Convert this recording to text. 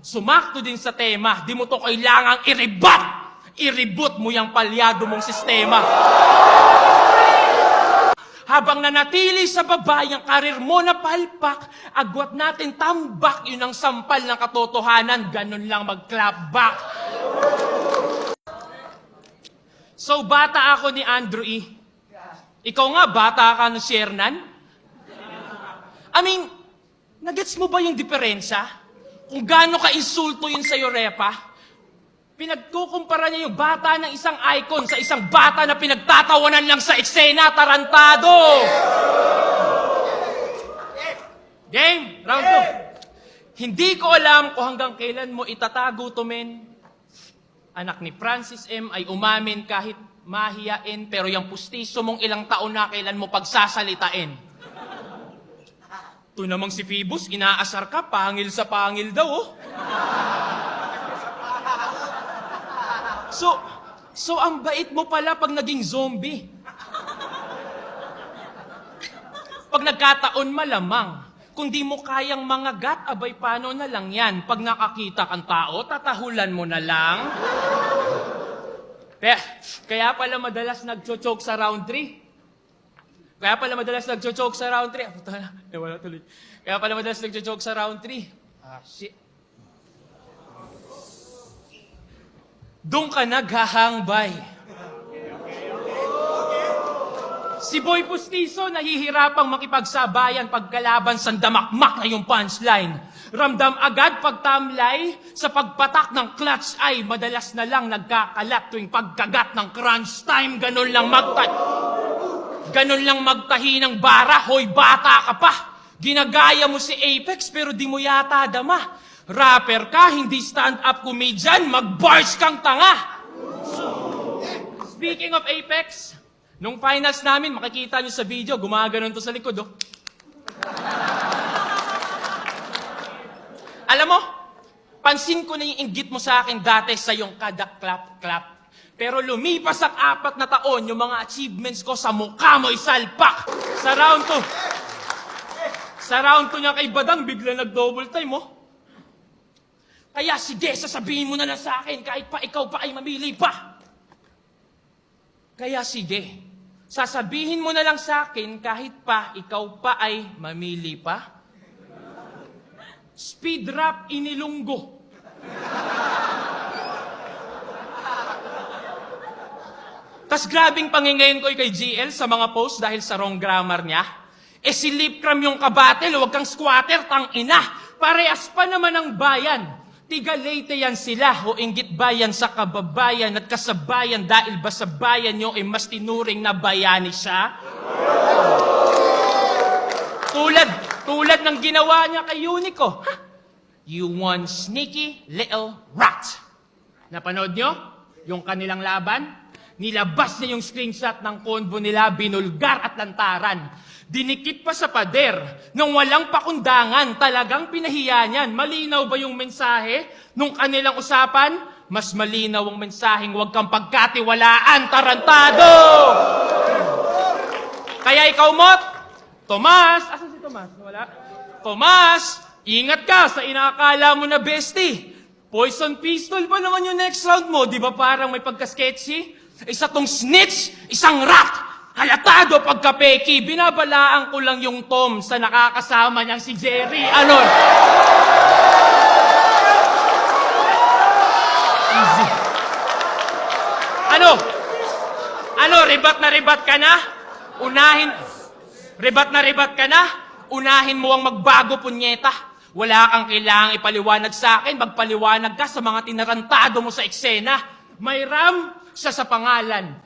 sumakto din sa tema, di mo to kailangang i-rebut. I-reboot mo yung palyado mong sistema. Habang nanatili sa baba yung karir mo na palpak, agwat natin tambak, yun ang sampal ng katotohanan, ganun lang mag-clap back. So, bata ako ni Andrew E. Ikaw nga, bata ka ng Shernan? I mean, nagets mo ba yung diferensya? Kung gaano ka-insulto yun sa'yo, Repa? Pinagkukumpara niya yung bata ng isang icon sa isang bata na pinagtatawanan lang sa eksena, tarantado! Game, round 2. Hindi ko alam kung hanggang kailan mo itatago to, men. Anak ni Francis M. ay umamin kahit mahiyain, pero yung pustiso mong ilang taon na kailan mo pagsasalitain. Ito namang si Phoebus, inaasar ka, pangil sa pangil daw, oh. So ang bait mo pala pag naging zombie. Pag nagkataon malamang, kung di mo kayang mangagat, abay paano na lang yan? Pag nakakita kang tao, tatahulan mo na lang. Kaya pala madalas nagcho-choke sa round 3. Kaya pala madalas nagcho-choke sa round 3. Puta na, wala tuloy. Kaya pala madalas nagcho-choke sa round 3. Ah, shit. Doon ka naghahambay. Si Boy Pustiso nahihirapang makipagsabayan pagkalaban sa damakmak na yung punchline. Ramdam agad pagtamlay sa pagpatak ng clutch ay madalas na lang nagkakalat tuwing pagkagat ng crunch time. Ganun lang magtahi ng bara. Hoy, bata ka pa. Ginagaya mo si Apex pero di mo yata dama. Rapper ka, hindi stand-up comedian, mag-bars kang tanga! Speaking of Apex, nung finals namin, makikita nyo sa video, gumaganon to sa likod, oh. Alam mo, pansin ko na yung inggit mo sa akin dati sa yung kada clap-clap. Pero lumipas ang 4 na taon, yung mga achievements ko sa mukha mo isalpak! Sa round 2 niya kay Badang, bigla nag-double time, oh. Kaya sige, sasabihin mo na lang sa akin kahit pa ikaw pa ay mamili pa. Kaya sige, sasabihin mo na lang sa akin kahit pa ikaw pa ay mamili pa. Speed rap inilunggo. Tas grabing pangingayin ko kay GL sa mga post dahil sa wrong grammar niya. Si Lipcram yung kabatel, huwag kang squatter, tang ina. Parehas pa naman ang bayan. Tiga Leyte yan sila, o inggit bayan sa kababayan at kasabayan dahil ba sa bayan nyo ay mas tinuring na bayani siya? Tulad ng ginawa niya kay Unico. You one sneaky little rat. Napanood nyo? Yung kanilang laban? Nilabas niya yung screenshot ng convo nila, binulgar at lantaran. Dinikit pa sa pader, nung walang pakundangan, talagang pinahiya niyan. Malinaw ba yung mensahe nung kanilang usapan? Mas malinaw ang mensaheng huwag kang pagkatiwalaan, tarantado! Kaya ikaw, Mot, Tomas, asan si Tomas? Wala? Tomas, ingat ka sa inaakala mo na bestie. Poison pistol pa naman yung next round mo, di ba parang may pagka-sketchy? Isa tong snitch, isang rat! Halatado pagka-peki, binabalaan ko lang yung Tom sa nakakasama niyang si Jerry. Ano? Easy. Ano, ribat na ribat ka na? Unahin mo ang magbago, punyeta. Wala kang kailangang ipaliwanag sa akin, magpaliwanag ka sa mga tinarantado mo sa eksena. May RAM siya sa pangalan.